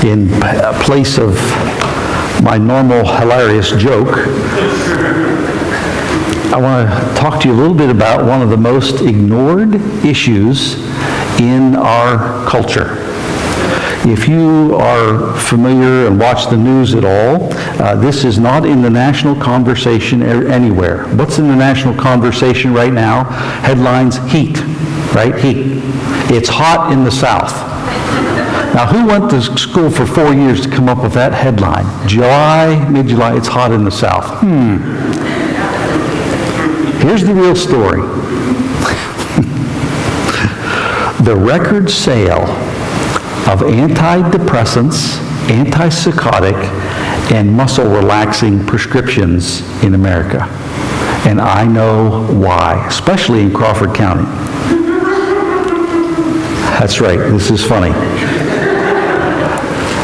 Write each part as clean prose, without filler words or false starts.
in place of my normal hilarious joke, I want to talk to you a little bit about one of the most ignored issues in our culture. If you are familiar and watch the news at all, this is not in the national conversation anywhere. What's in the national conversation right now? Headlines, heat, right? Heat. It's hot in the South. Now, who went to school for 4 years to come up with that headline? July, mid-July, it's hot in the South. Here's the real story. The record sale of antidepressants, antipsychotic, and muscle-relaxing prescriptions in America. And I know why, especially in Crawford County. That's right, this is funny.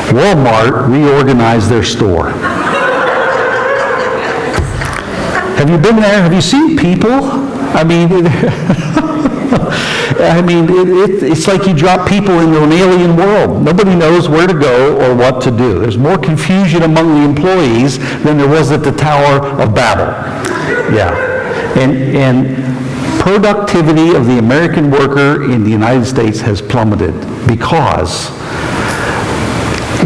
Walmart reorganized their store. Have you been there? Have you seen people? I mean, it's like you drop people into an alien world. Nobody knows where to go or what to do. There's more confusion among the employees than there was at the Tower of Babel. Yeah. And productivity of the American worker in the United States has plummeted because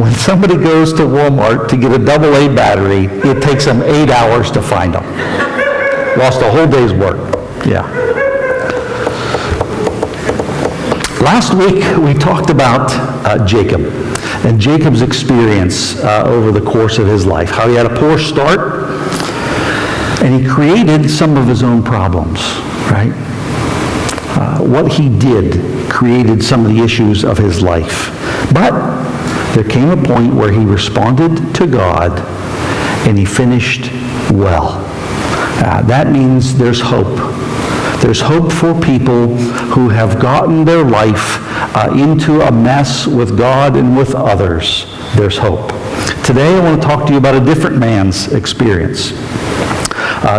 when somebody goes to Walmart to get a AA battery, it takes them 8 hours to find them. Lost a whole day's work. Yeah. Last week, we talked about Jacob and Jacob's experience over the course of his life, how he had a poor start, and he created some of his own problems, right? What he did created some of the issues of his life. But there came a point where he responded to God, and he finished well. That means there's hope. There's hope for people who have gotten their life into a mess with God and with others. There's hope. Today I want to talk to you about a different man's experience.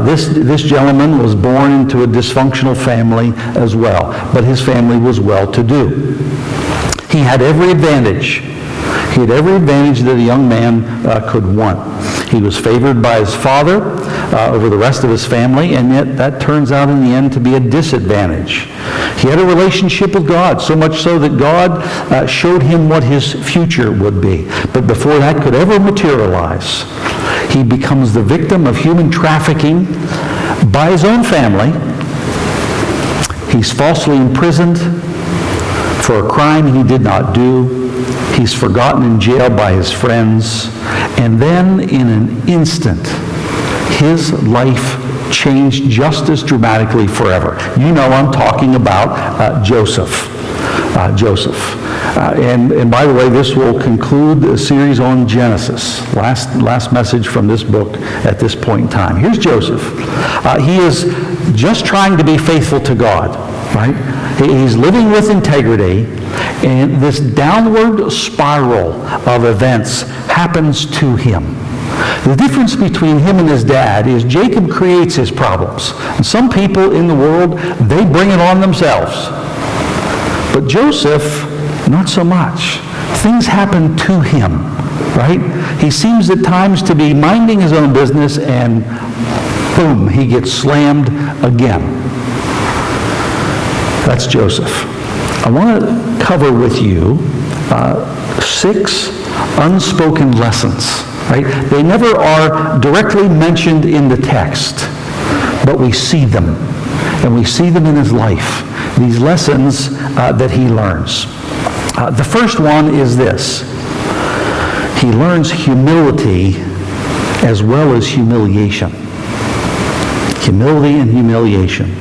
This gentleman was born into a dysfunctional family as well, but his family was well-to-do. He had every advantage. He had every advantage that a young man could want. He was favored by his father over the rest of his family, and yet that turns out in the end to be a disadvantage. He had a relationship with God, so much so that God showed him what his future would be. But before that could ever materialize, he becomes the victim of human trafficking by his own family. He's falsely imprisoned for a crime he did not do. He's forgotten in jail by his friends. And then in an instant, his life changed just as dramatically forever. You know I'm talking about Joseph. And by the way, this will conclude the series on Genesis. Last message from this book at this point in time. Here's Joseph. He is just trying to be faithful to God, right? He's living with integrity, and this downward spiral of events happens to him. The difference between him and his dad is Jacob creates his problems. And some people in the world, they bring it on themselves. But Joseph, not so much. Things happen to him, right? He seems at times to be minding his own business, and boom, he gets slammed again. That's Joseph. I want to cover with you 6 unspoken lessons, right? They never are directly mentioned in the text, but we see them, and we see them in his life. These lessons that he learns. The first one is this. He learns humility as well as humiliation. Humility and humiliation.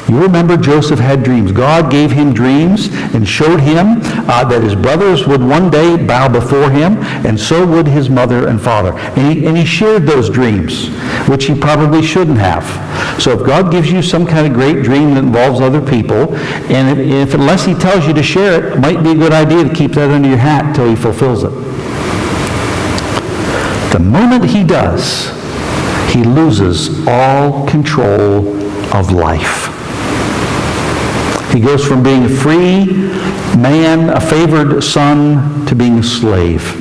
You remember Joseph had dreams. God gave him dreams and showed him that his brothers would one day bow before him, and so would his mother and father. And he shared those dreams, which he probably shouldn't have. So if God gives you some kind of great dream that involves other people, and if unless he tells you to share it, it might be a good idea to keep that under your hat until he fulfills it. The moment he does, he loses all control of life. He goes from being a free man, a favored son, to being a slave.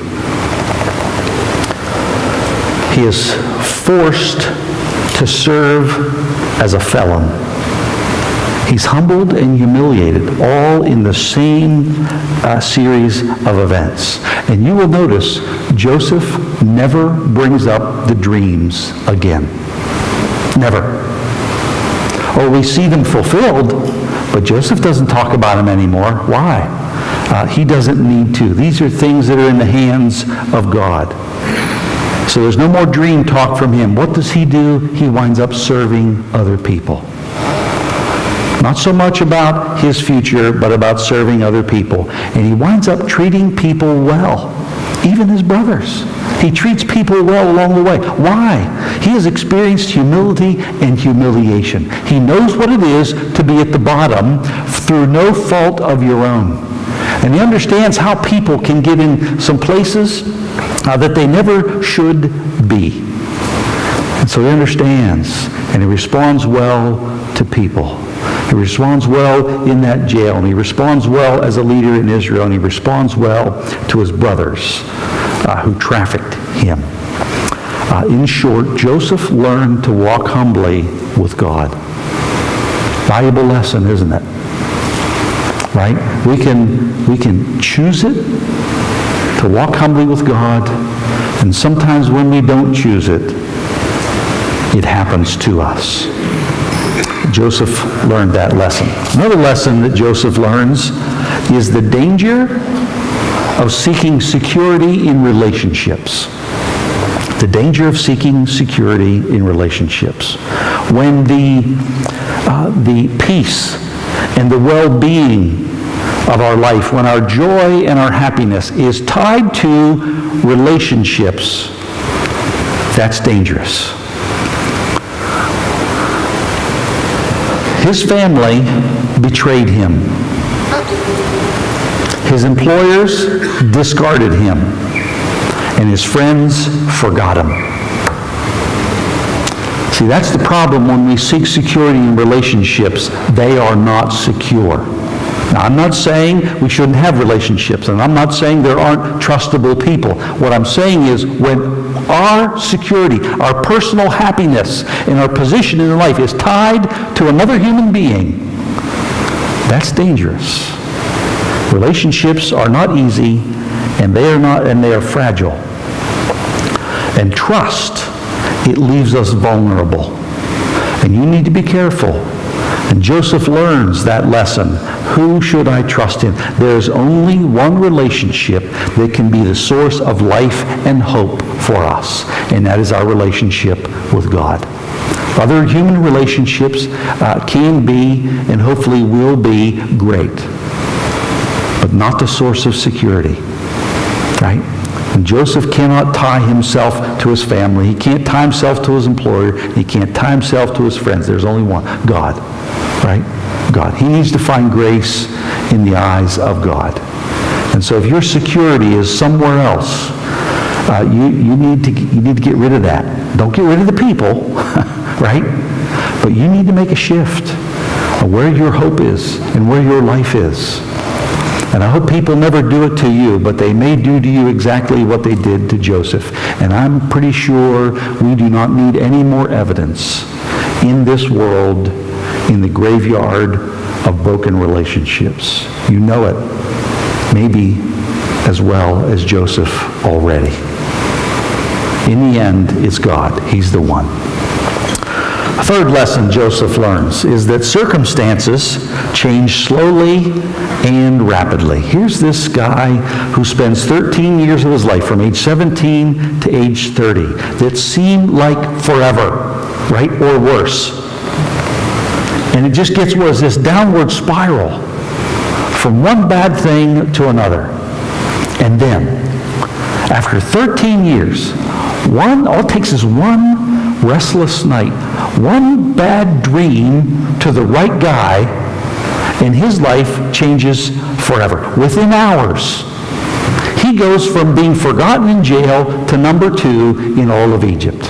He is forced to serve as a felon. He's humbled and humiliated, all in the same series of events. And you will notice Joseph never brings up the dreams again. Never. Or we see them fulfilled, but Joseph doesn't talk about them anymore. Why? He doesn't need to. These are things that are in the hands of God. So there's no more dream talk from him. What does he do? He winds up serving other people. Not so much about his future, but about serving other people. And he winds up treating people well, even his brothers. He treats people well along the way. Why? He has experienced humility and humiliation. He knows what it is to be at the bottom through no fault of your own. And he understands how people can get in some places that they never should be. And so he understands, and he responds well to people. He responds well in that jail, and he responds well as a leader in Israel, and he responds well to his brothers who trafficked him. In short, Joseph learned to walk humbly with God. Valuable lesson, isn't it? Right? We can choose it to walk humbly with God, and sometimes when we don't choose it, it happens to us. Joseph learned that lesson. Another lesson that Joseph learns is the danger of seeking security in relationships. The danger of seeking security in relationships. When the peace and the well-being of our life, when our joy and our happiness is tied to relationships, that's dangerous. His family betrayed him. His employers discarded him. And his friends forgot him. See, that's the problem when we seek security in relationships. They are not secure. Now, I'm not saying we shouldn't have relationships, and I'm not saying there aren't trustable people. What I'm saying is when our security, our personal happiness, and our position in life is tied to another human being, that's dangerous. Relationships are not easy, and they are fragile. And trust, it leaves us vulnerable. And you need to be careful. And Joseph learns that lesson. Who should I trust in? There's only one relationship that can be the source of life and hope for us, and that is our relationship with God. Other human relationships can be and hopefully will be great, but not the source of security, right? And Joseph cannot tie himself to his family. He can't tie himself to his employer. He can't tie himself to his friends. There's only one, God, right? God. He needs to find grace in the eyes of God. And so if your security is somewhere else, you need to get rid of that. Don't get rid of the people, right? But you need to make a shift of where your hope is and where your life is. And I hope people never do it to you, but they may do to you exactly what they did to Joseph. And I'm pretty sure we do not need any more evidence in this world, in the graveyard of broken relationships. You know it, maybe as well as Joseph already. In the end, it's God. He's the one. A third lesson Joseph learns is that circumstances change slowly and rapidly. Here's this guy who spends 13 years of his life, from age 17 to age 30, that seem like forever, right? Or worse. And it just gets worse, this downward spiral from one bad thing to another. And then, after 13 years, all it takes is one restless night, one bad dream to the right guy, and his life changes forever. Within hours, he goes from being forgotten in jail to number 2 in all of Egypt.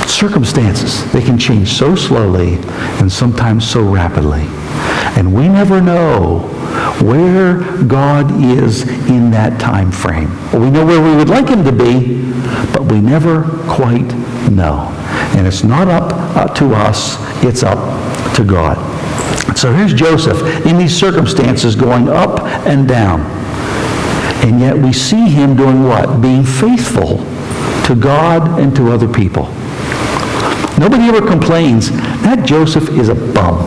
Circumstances, they can change so slowly and sometimes so rapidly. And we never know where God is in that time frame. Well, we know where we would like him to be, but we never quite know. And it's not up to us, it's up to God. So here's Joseph in these circumstances going up and down. And yet we see him doing what? Being faithful to God and to other people. Nobody ever complains, that Joseph is a bum.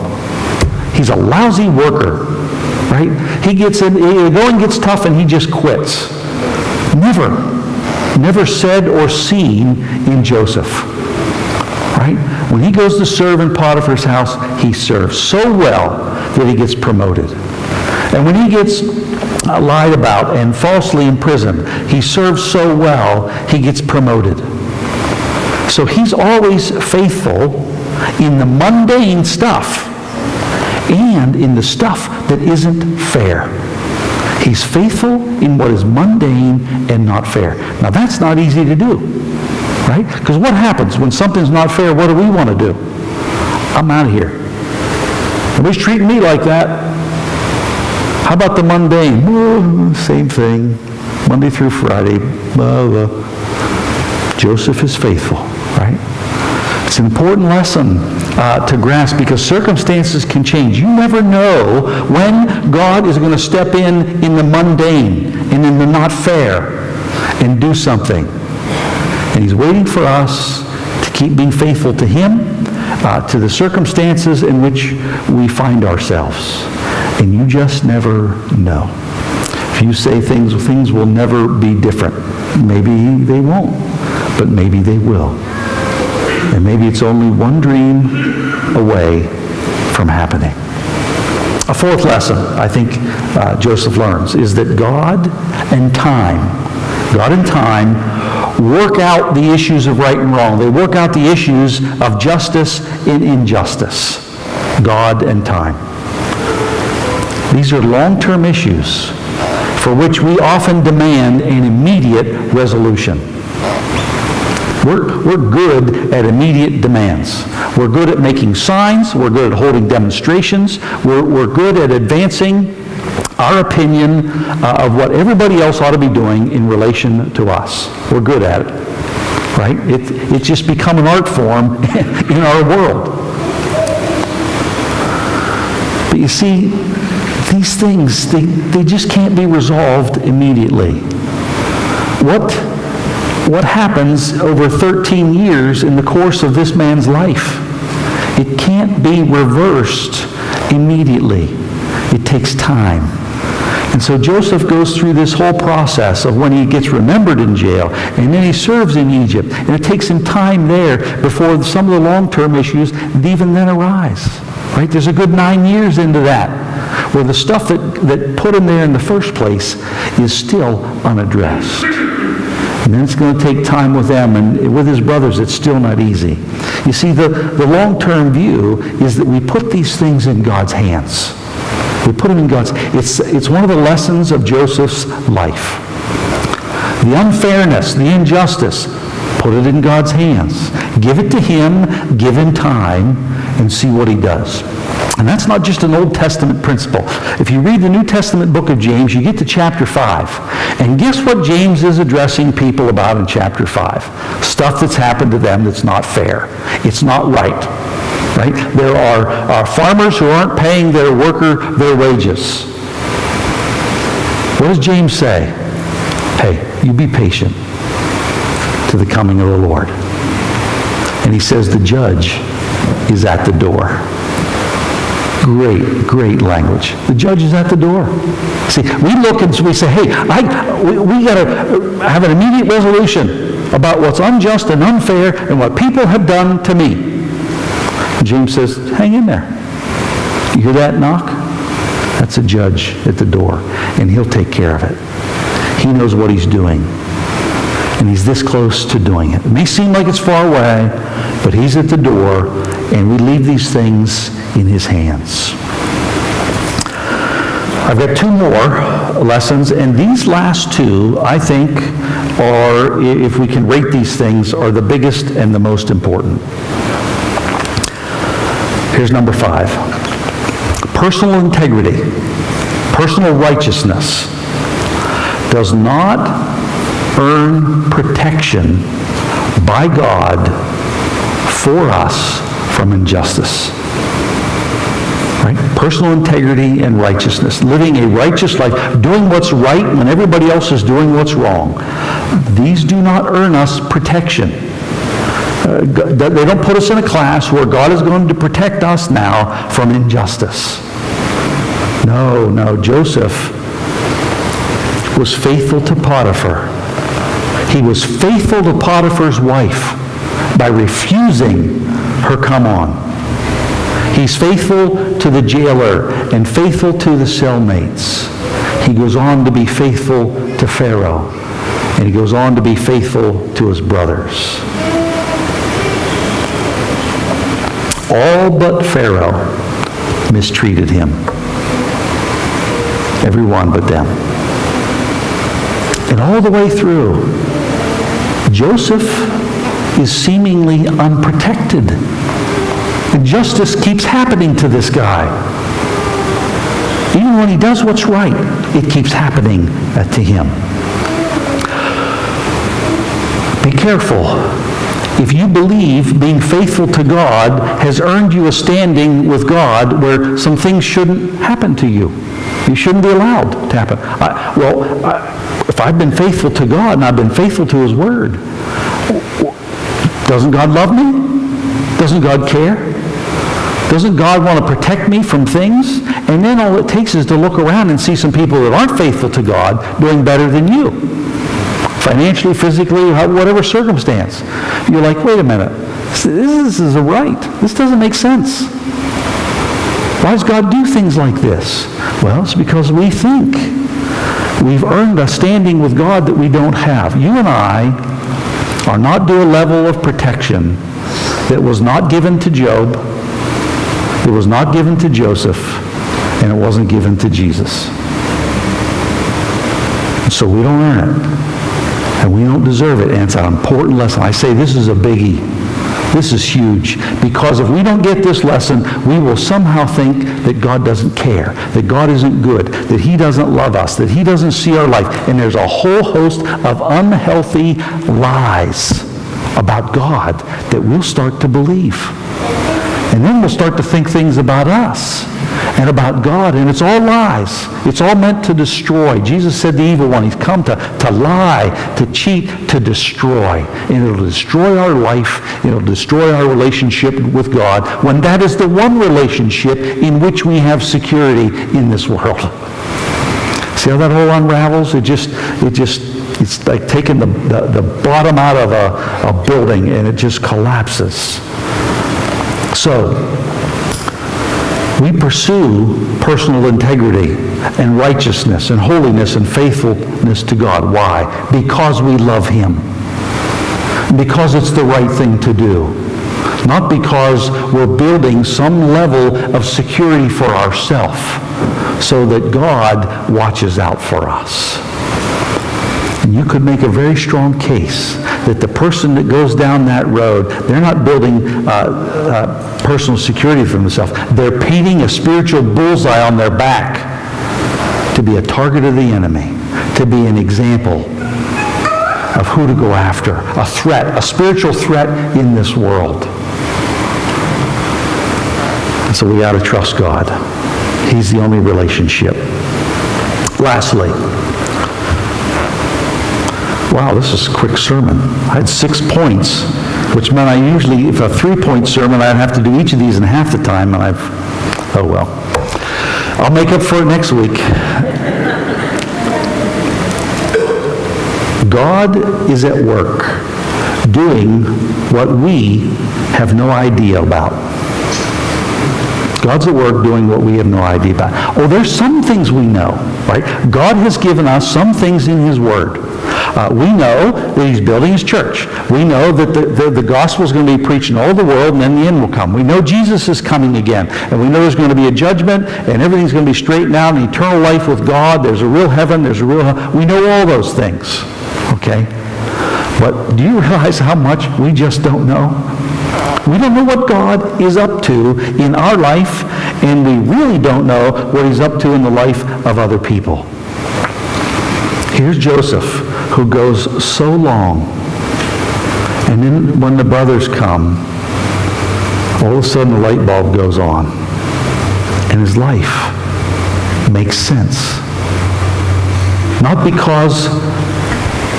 He's a lousy worker, right? He gets in, the going gets tough and he just quits. Never said or seen in Joseph, right? When he goes to serve in Potiphar's house, he serves so well that he gets promoted. And when he gets lied about and falsely imprisoned, he serves so well, he gets promoted. So he's always faithful in the mundane stuff and in the stuff that isn't fair. He's faithful in what is mundane and not fair. Now that's not easy to do, right? Because what happens when something's not fair? What do we want to do? I'm out of here. Nobody's treating me like that. How about the mundane? Oh, same thing. Monday through Friday. Blah, blah. Joseph is faithful, right? It's an important lesson to grasp because circumstances can change. You never know when God is going to step in the mundane and in the not fair and do something. And he's waiting for us to keep being faithful to him, to the circumstances in which we find ourselves. And you just never know. If you say things will never be different, maybe they won't, but maybe they will. And maybe it's only one dream away from happening. A fourth lesson I think Joseph learns is that God and time work out the issues of right and wrong. They work out the issues of justice and injustice. God and time. These are long-term issues for which we often demand an immediate resolution. We're good at immediate demands. We're good at making signs. We're good at holding demonstrations. We're good at advancing our opinion of what everybody else ought to be doing in relation to us. We're good at it, right? It's just become an art form in our world. But you see, these things, they just can't be resolved immediately. What happens over 13 years in the course of this man's life? It can't be reversed immediately. It takes time. And so Joseph goes through this whole process of when he gets remembered in jail, and then he serves in Egypt. And it takes him time there before some of the long-term issues even then arise. Right? There's a good 9 years into that, where the stuff that put him there in the first place is still unaddressed. And then it's going to take time with them, and with his brothers, it's still not easy. You see, the long-term view is that we put these things in God's hands. We put them in God's... It's one of the lessons of Joseph's life. The unfairness, the injustice, put it in God's hands. Give it to him, give him time, and see what he does. And that's not just an Old Testament principle. If you read the New Testament book of James, you get to chapter 5. And guess what James is addressing people about in chapter 5? Stuff that's happened to them that's not fair. It's not right. Right? There are farmers who aren't paying their worker their wages. What does James say? Hey, you be patient to the coming of the Lord. And he says the judge is at the door. Great language. The judge is at the door. See, we look and we say, hey, we got to have an immediate resolution about what's unjust and unfair and what people have done to me. James says, hang in there. You hear that knock? That's a judge at the door, and he'll take care of it. He knows what he's doing, and he's this close to doing it. It may seem like it's far away, but he's at the door, and we leave these things in his hands. I've got two more lessons, and these last two, I think, are, if we can rate these things, are the biggest and the most important. Here's number 5. Personal integrity, personal righteousness does not earn protection by God for us from injustice. Right? Personal integrity and righteousness. Living a righteous life. Doing what's right when everybody else is doing what's wrong. These do not earn us protection. They don't put us in a class where God is going to protect us now from injustice. No. Joseph was faithful to Potiphar. He was faithful to Potiphar's wife by refusing her come on. He's faithful to the jailer and faithful to the cellmates. He goes on to be faithful to Pharaoh. And he goes on to be faithful to his brothers. All but Pharaoh mistreated him. Everyone but them. And all the way through, Joseph is seemingly unprotected. Injustice keeps happening to this guy. Even when he does what's right, it keeps happening to him. Be careful. If you believe being faithful to God has earned you a standing with God where some things shouldn't happen to you. You shouldn't be allowed to happen. If I've been faithful to God and I've been faithful to His Word, doesn't God love me? Doesn't God care? Doesn't God want to protect me from things? And then all it takes is to look around and see some people that aren't faithful to God doing better than you. Financially, physically, whatever circumstance. You're like, wait a minute. This is right. This doesn't make sense. Why does God do things like this? Well, it's because we think we've earned a standing with God that we don't have. You and I are not due a level of protection that was not given to Job, it was not given to Joseph, and it wasn't given to Jesus. So we don't earn it, and we don't deserve it, and it's an important lesson. I say this is a biggie. This is huge, because if we don't get this lesson, we will somehow think that God doesn't care, that God isn't good, that He doesn't love us, that He doesn't see our life. And there's a whole host of unhealthy lies about God that we'll start to believe. And then we'll start to think things about us and about God, and it's all lies. It's all meant to destroy. Jesus said the evil one, he's come to lie, to cheat, to destroy. And it'll destroy our life. It'll destroy our relationship with God, when that is the one relationship in which we have security in this world. See how that whole unravels? It's like taking the bottom out of a building, and it just collapses. So, we pursue personal integrity and righteousness and holiness and faithfulness to God. Why? Because we love Him. Because it's the right thing to do. Not because we're building some level of security for ourselves so that God watches out for us. And you could make a very strong case that the person that goes down that road, they're not building personal security for themselves. They're painting a spiritual bullseye on their back to be a target of the enemy, to be an example of who to go after, a threat, a spiritual threat in this world. So we ought to trust God. He's the only relationship. Lastly, wow, this is a quick sermon. I had 6 points, which meant I usually, if a 3-point sermon, I'd have to do each of these in half the time, and oh well. I'll make up for it next week. God is at work doing what we have no idea about. God's at work doing what we have no idea about. Oh, there's some things we know, right? God has given us some things in His Word. We know that He's building His church. We know that the gospel is going to be preached in all the world, and then the end will come. We know Jesus is coming again, and we know there's going to be a judgment, and everything's going to be straightened out, and eternal life with God. There's a real heaven. There's a real hell. We know all those things, okay? But do you realize how much we just don't know? We don't know what God is up to in our life, and we really don't know what He's up to in the life of other people. Here's Joseph, who goes so long, and then when the brothers come, all of a sudden the light bulb goes on, and his life makes sense. Not because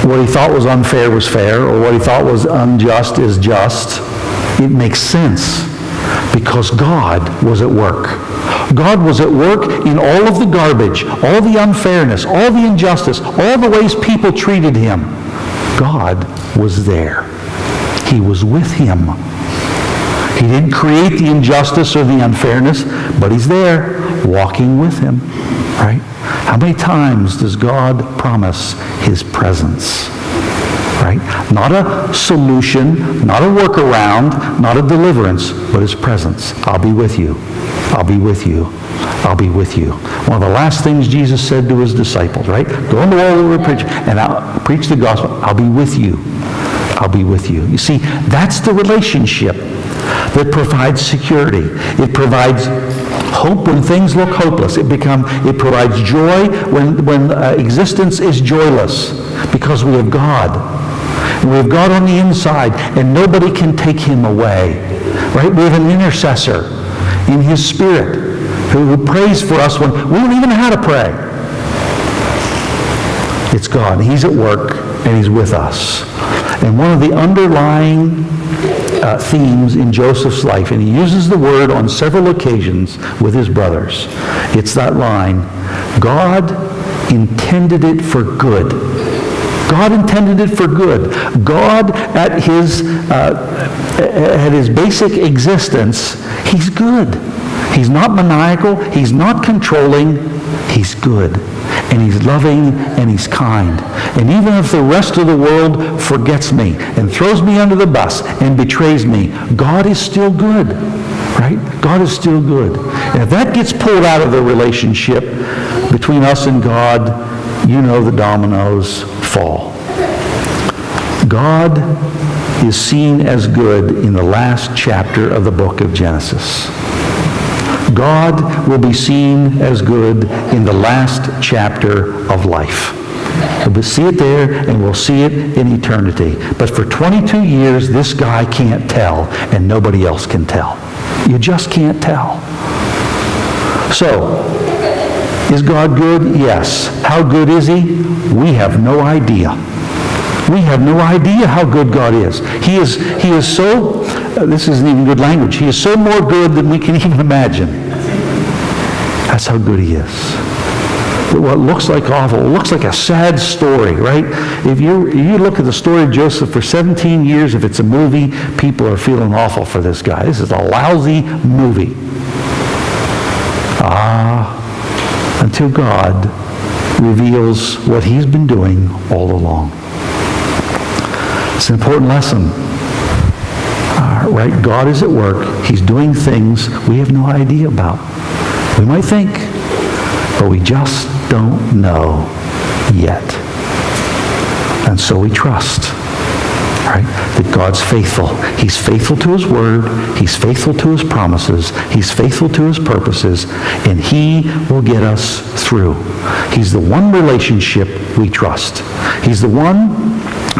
what he thought was unfair was fair, or what he thought was unjust is just. It makes sense because God was at work. God was at work in all of the garbage, all the unfairness, all the injustice, all the ways people treated him. God was there. He was with him. He didn't create the injustice or the unfairness, but he's there, walking with him, right? How many times does God promise his presence? Right? Not a solution, not a workaround, not a deliverance, but his presence. I'll be with you. I'll be with you. I'll be with you. One of the last things Jesus said to his disciples, right? Go into all over preach, and I'll preach the gospel. I'll be with you. I'll be with you. You see, that's the relationship that provides security. It provides hope when things look hopeless. It provides joy when existence is joyless, because we have God. We have God on the inside, and nobody can take him away. Right? We have an intercessor in his Spirit who prays for us when we don't even know how to pray. It's God. He's at work, and he's with us. And one of the underlying themes in Joseph's life, and he uses the word on several occasions with his brothers, it's that line, God intended it for good. God intended it for good. God, at his basic existence, he's good. He's not maniacal. He's not controlling. He's good. And he's loving and he's kind. And even if the rest of the world forgets me and throws me under the bus and betrays me, God is still good. Right? God is still good. And if that gets pulled out of the relationship between us and God, you know the dominoes fall. God is seen as good in the last chapter of the book of Genesis. God will be seen as good in the last chapter of life. We'll see it there, and we'll see it in eternity. But for 22 years, this guy can't tell, and nobody else can tell. You just can't tell. So, is God good? Yes. How good is he? We have no idea. We have no idea how good God is. He is so, this isn't even good language, he is so more good than we can even imagine. That's how good he is. What looks like awful, it looks like a sad story, right? If you look at the story of Joseph for 17 years, if it's a movie, people are feeling awful for this guy. This is a lousy movie. Until God reveals what he's been doing all along. It's an important lesson. Right? God is at work. He's doing things we have no idea about. We might think, but we just don't know yet. And so we trust, right, that God's faithful. He's faithful to his word. He's faithful to his promises. He's faithful to his purposes. And he will get us through. He's the one relationship we trust. He's the one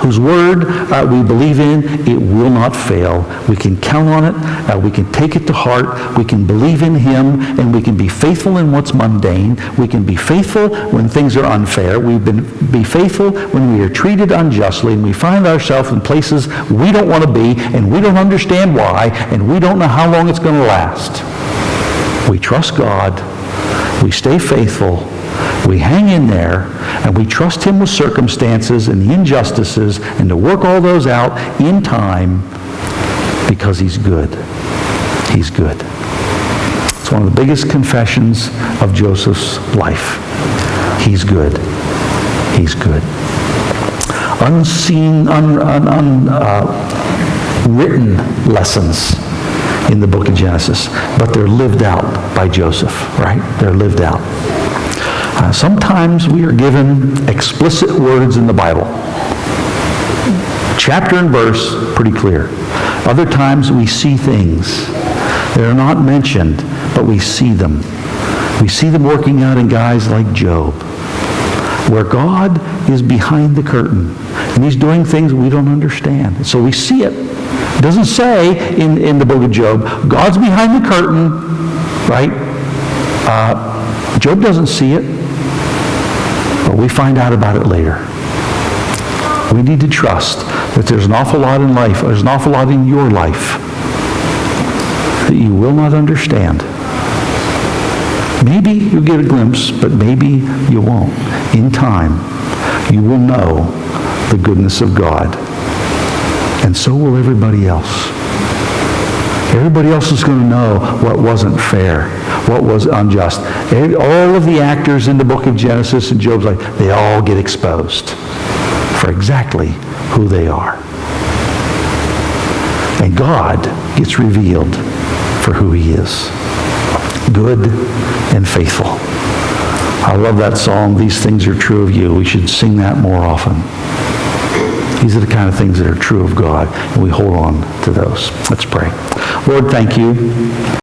whose word we believe in. It will not fail. We can count on it. We can take it to heart. We can believe in him, and we can be faithful in what's mundane. We can be faithful when things are unfair. We can be faithful when we are treated unjustly, and we find ourselves in places we don't want to be, and we don't understand why, and we don't know how long it's going to last. We trust God. We stay faithful. We hang in there, and we trust him with circumstances and the injustices and to work all those out in time because he's good. He's good. It's one of the biggest confessions of Joseph's life. He's good. He's good. Unseen, written lessons in the book of Genesis, but they're lived out by Joseph, right? They're lived out. Sometimes we are given explicit words in the Bible. Chapter and verse, pretty clear. Other times we see things. They're not mentioned, but we see them. We see them working out in guys like Job. where God is behind the curtain. And he's doing things we don't understand. So we see it. It doesn't say in the book of Job, God's behind the curtain, right? Job doesn't see it, but we find out about it later. We need to trust that there's an awful lot in life, there's an awful lot in your life that you will not understand. Maybe you'll get a glimpse, but maybe you won't. In time, you will know the goodness of God. And so will everybody else. Everybody else is going to know what wasn't fair, what was unjust. All of the actors in the book of Genesis and Job's life, they all get exposed for exactly who they are. And God gets revealed for who he is. Good and faithful. I love that song, These Things Are True of You. We should sing that more often. These are the kind of things that are true of God, and we hold on to those. Let's pray. Lord, thank you.